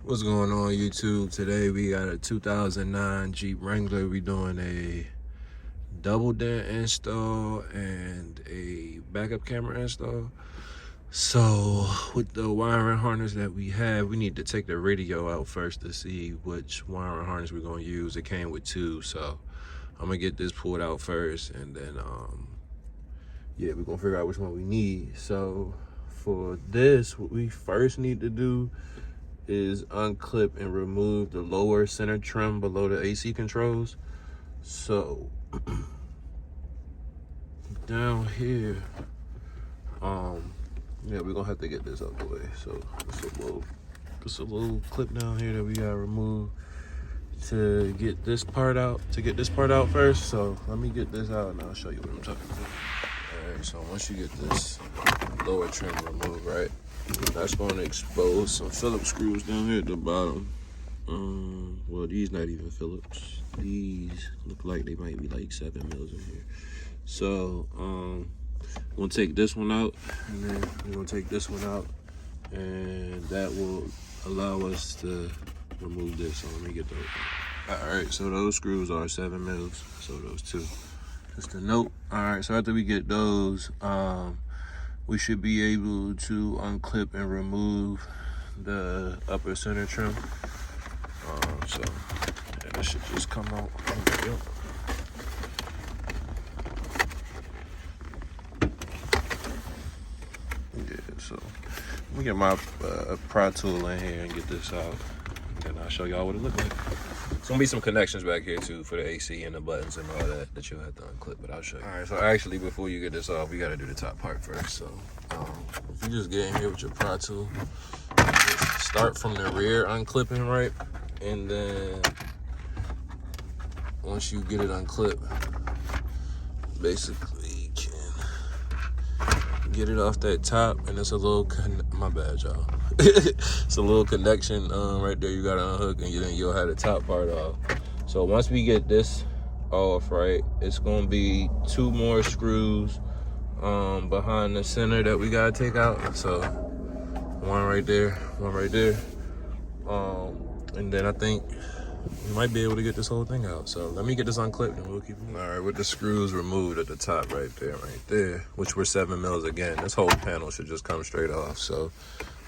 What's going on, YouTube? Today we got a 2009 Jeep Wrangler. We doing a double dent install and a backup camera install. So with the wiring harness that we have, we need to take the radio out first to see which wiring harness we're gonna use. It came with two, so I'm gonna get this pulled out first, and then yeah, we're gonna figure out which one we need. So for this, what we first need to do is unclip and remove the lower center trim below the AC controls. So down here, yeah, we're gonna have to get this out the way. So it's a little clip down here that we gotta remove to get this part out. First. So let me get this out and I'll show you what I'm talking about. All right, so once you get this lower trim removed, right, that's going to expose some Phillips screws down here at the bottom. Well, these not even Phillips. These look like they might be like 7 mils in here. So we're gonna take this one out, and then we're gonna take this one out, and that will allow us to remove this. So let me get those. All right, so those screws are 7 mils. So those two. Just a note. All right, so after we get those, we should be able to unclip and remove the upper center trim. So yeah, that should just come out. Yeah, so let me get my pry tool in here and get this out, and then I'll show y'all what it looks like. There's gonna be some connections back here too for the AC and the buttons and all that you'll have to unclip, but I'll show you. All right, so actually before you get this off, we gotta do the top part first. So if you just get in here with your pry tool, just start from the rear unclipping, right? And then once you get it unclipped, basically you can get it off that top, and it's a little, my bad y'all. It's a little connection right there you gotta unhook, and then you'll have the top part off. So once we get this off, right, it's gonna be 2 more screws behind the center that we gotta take out. So one right there, and then I think we might be able to get this whole thing out. So let me get this unclipped and we'll keep moving. All right, with the screws removed at the top right there, which were 7 mils again, this whole panel should just come straight off. So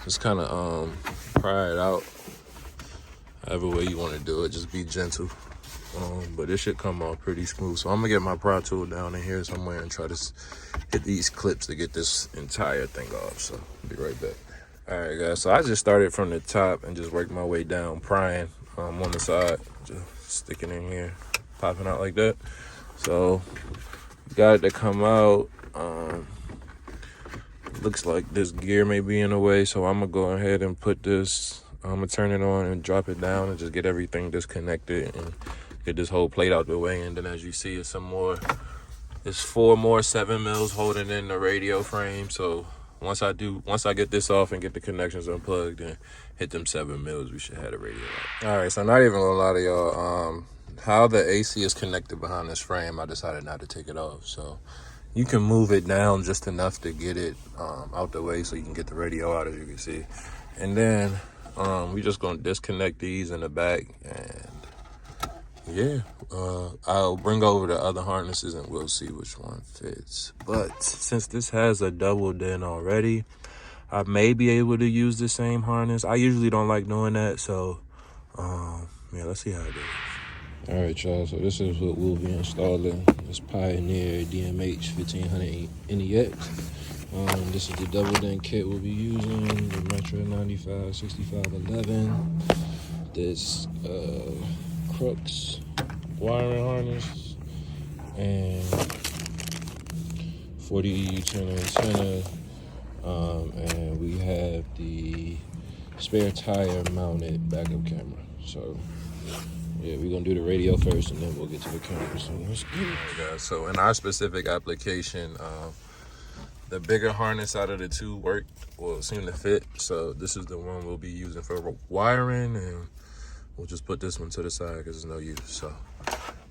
just kind of pry it out however way you want to do it. Just be gentle, but it should come off pretty smooth. So I'm gonna get my pry tool down in here somewhere and try to hit these clips to get this entire thing off. So I'll be right back. All right, guys, so I just started from the top and just worked my way down, prying on the side, just sticking in here, popping out like that. So got it to come out. Looks like this gear may be in the way, so I'm gonna go ahead and put this, I'm gonna turn it on and drop it down and just get everything disconnected and get this whole plate out the way. And then as you see, it's 4 more 7 mils holding in the radio frame. So once I get this off and get the connections unplugged and hit them 7 mils, we should have the radio out. All right, so not even gonna lie to y'all, how the AC is connected behind this frame, I decided not to take it off. So you can move it down just enough to get it out the way so you can get the radio out, as you can see. And then we just gonna disconnect these in the back, and yeah, I'll bring over the other harnesses and we'll see which one fits. But since this has a double dent already, I may be able to use the same harness. I usually don't like doing that, so yeah, let's see how it goes. All right, y'all, so this is what we'll be installing. This Pioneer D.M.W 1500 NEX. This is the double dent kit we'll be using, the Metra 95 6511. This CRUX wiring harness, and 40 U-turn antenna, and we have the spare tire mounted backup camera. So yeah, we're gonna do the radio first and then we'll get to the camera. So let's get it. Right, guys, so in our specific application, the bigger harness out of the two worked, well, seemed to fit. So this is the one we'll be using for wiring, and we'll just put this one to the side because there's no use. So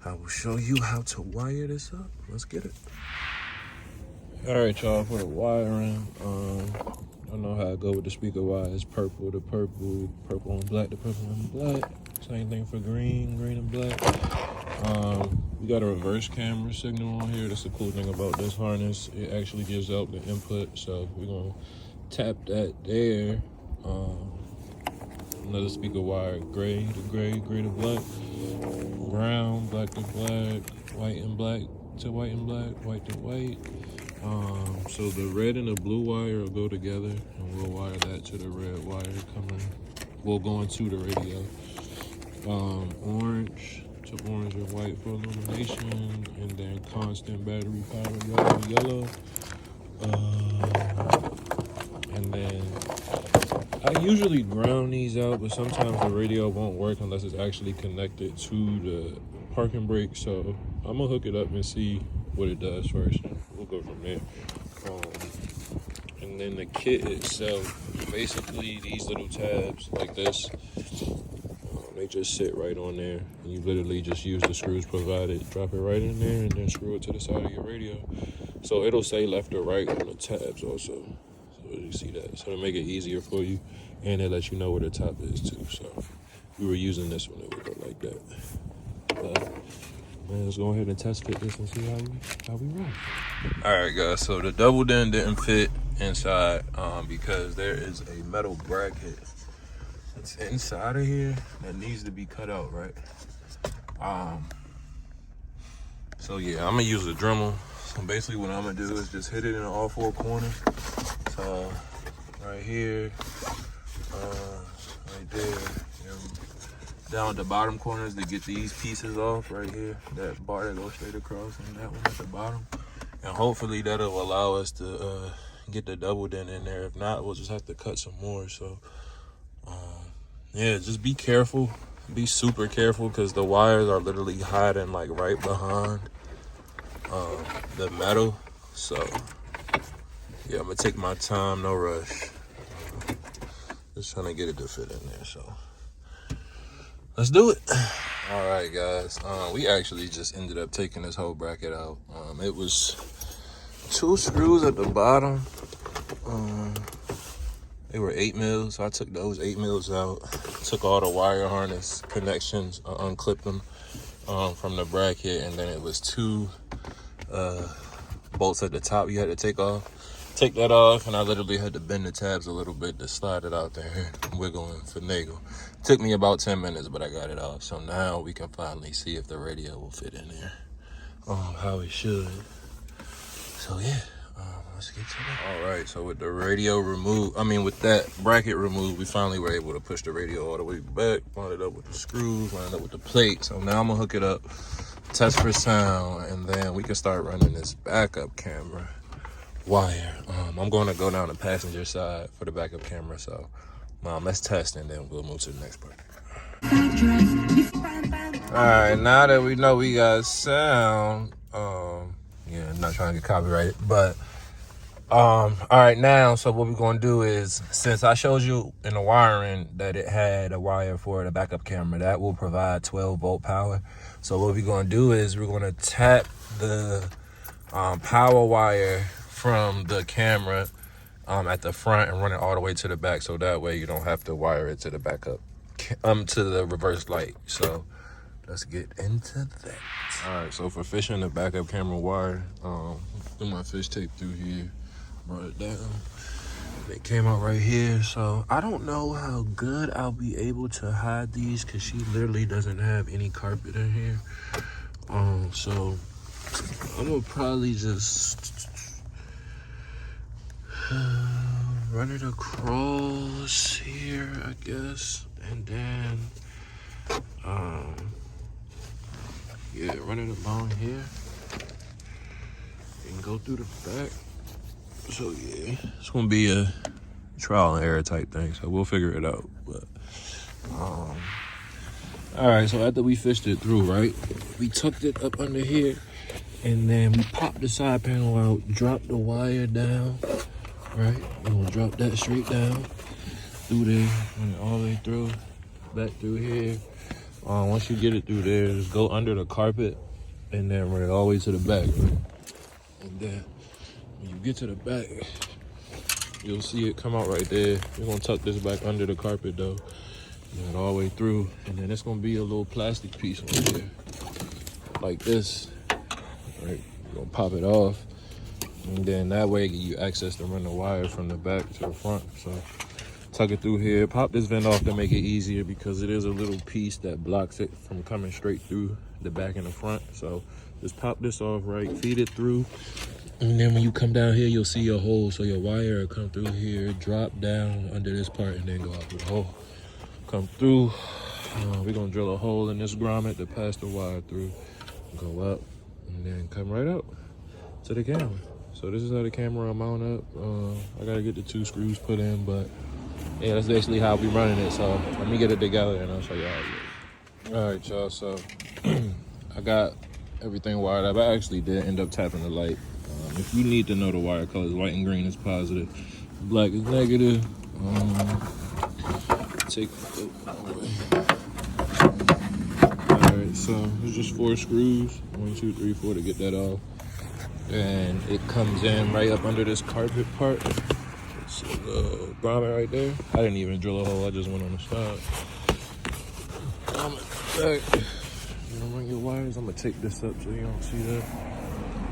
I will show you how to wire this up. Let's get it. All right, y'all, for the wiring, I know how I go with the speaker wires. Purple to purple, purple and black to purple and black. Same thing for green, green and black. We got a reverse camera signal on here. That's the cool thing about this harness. It actually gives out the input. So we're gonna tap that there. Another speaker wire, gray to gray, gray to black, brown, black to black, white and black to white and black, white to white. So the red and the blue wire will go together, and we'll wire that to the red wire coming. We'll go into the radio. Orange to orange and white for illumination, and then constant battery power yellow. And then I usually ground these out, but sometimes the radio won't work unless it's actually connected to the parking brake. So I'm gonna hook it up and see what it does first. We'll go from there. And then the kit itself, basically these little tabs like this, they just sit right on there, and you literally just use the screws provided, drop it right in there, and then screw it to the side of your radio. So it'll say left or right on the tabs also. So you see that. So to make it easier for you, and it lets you know where the top is too. So we were using this one, it would go like that. Man, let's go ahead and test fit this and see how we run. All right, guys. So the double din didn't fit inside because there is a metal bracket that's inside of here that needs to be cut out, right? So yeah, I'm gonna use a Dremel. So basically, what I'm gonna do is just hit it in all four corners. So right here, right there. Down at the bottom corners to get these pieces off right here. That bar that goes straight across and that one at the bottom. And hopefully that'll allow us to get the double din in there. If not, we'll just have to cut some more. So yeah, just be careful. Be super careful because the wires are literally hiding like right behind the metal. So yeah, I'm gonna take my time, no rush. Just trying to get it to fit in there, so let's do it. All right, guys. We actually just ended up taking this whole bracket out. It was 2 screws at the bottom. They were 8 mils. So I took those 8 mils out. Took all the wire harness connections, unclipped them from the bracket, and then it was 2 bolts at the top you had to take off. Take that off, and I literally had to bend the tabs a little bit to slide it out there and wiggle and finagle. Took me about 10 minutes, but I got it off. So now we can finally see if the radio will fit in there how it should. So yeah, let's get to that. All right, so with the radio removed, with that bracket removed, we finally were able to push the radio all the way back, line it up with the screws, line it up with the plate. So now I'm gonna hook it up, test for sound, and then we can start running this backup camera wire. I'm going to go down the passenger side for the backup camera. So let's test, and then we'll move to the next part. All right, now that we know we got sound, yeah, I'm not trying to get copyrighted, but all right, now, so what we're going to do is, since I showed you in the wiring that it had a wire for the backup camera, that will provide 12 volt power. So what we're going to do is we're going to tap the power wire from the camera at the front and run it all the way to the back, so that way you don't have to wire it to the backup to the reverse light. So let's get into that. All right, so for fishing the backup camera wire, threw my fish tape through here, brought it down. It came out right here. So I don't know how good I'll be able to hide these because she literally doesn't have any carpet in here. So I'm gonna probably just run it across here, I guess, and then yeah, run it along here and go through the back. So yeah, it's gonna be a trial and error type thing, so we'll figure it out. But all right, so after we fished it through, right, we tucked it up under here, and then we popped the side panel out, dropped the wire down. Right, we're gonna drop that straight down through there, run it all the way through, back through here. Once you get it through there, just go under the carpet and then run it all the way to the back, right? And then when you get to the back, You'll see it come out right there. We're gonna tuck this back under the carpet though. And all the way through. And then it's gonna be a little plastic piece on here. Like this. Right? You're gonna pop it off. And then that way you access to run the wire from the back to the front. So tuck it through here. Pop this vent off to make it easier because it is a little piece that blocks it from coming straight through the back and the front. So just pop this off, right? Feed it through. And then when you come down here, you'll see your hole. So your wire will come through here, drop down under this part, and then go out through the hole. Come through. We're gonna drill a hole in this grommet to pass the wire through. Go up, and then come right out to the camera. So this is how the camera will mount up. I gotta get the 2 screws put in, but yeah, that's basically how we running it. So let me get it together and I'll show you how it looks. All right, y'all, so I got everything wired up. I actually did end up tapping the light. If you need to know the wire colors, white and green is positive, black is negative. Take all right, so it's just 4 screws, 1, 2, 3, 4 to get that off. And it comes in right up under this carpet part. It's the grommet right there. I didn't even drill a hole, I just went on the side. Back. You don't run your wires. I'm gonna take this up so you don't see that.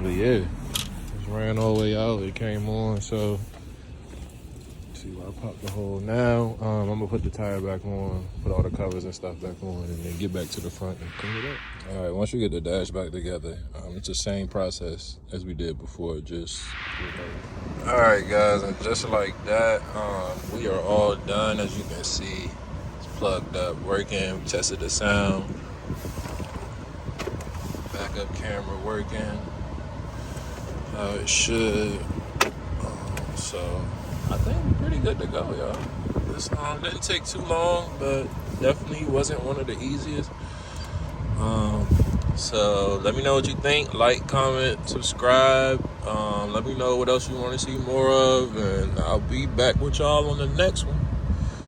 But yeah, just ran all the way out. It came on. So let's see where I popped the hole now. I'm gonna put the tire back on, put all the covers and stuff back on, and then get back to the front and clean it up. All right, once you get the dash back together, it's the same process as we did before. Just all right, guys, and just like that, we are all done. As you can see, it's plugged up, working. We tested the sound. Backup camera working. It should. So I think we're pretty good to go, y'all. This didn't take too long, but definitely wasn't one of the easiest. So let me know what you think. Like, comment, subscribe. Let me know what else you want to see more of, and I'll be back with y'all on the next one.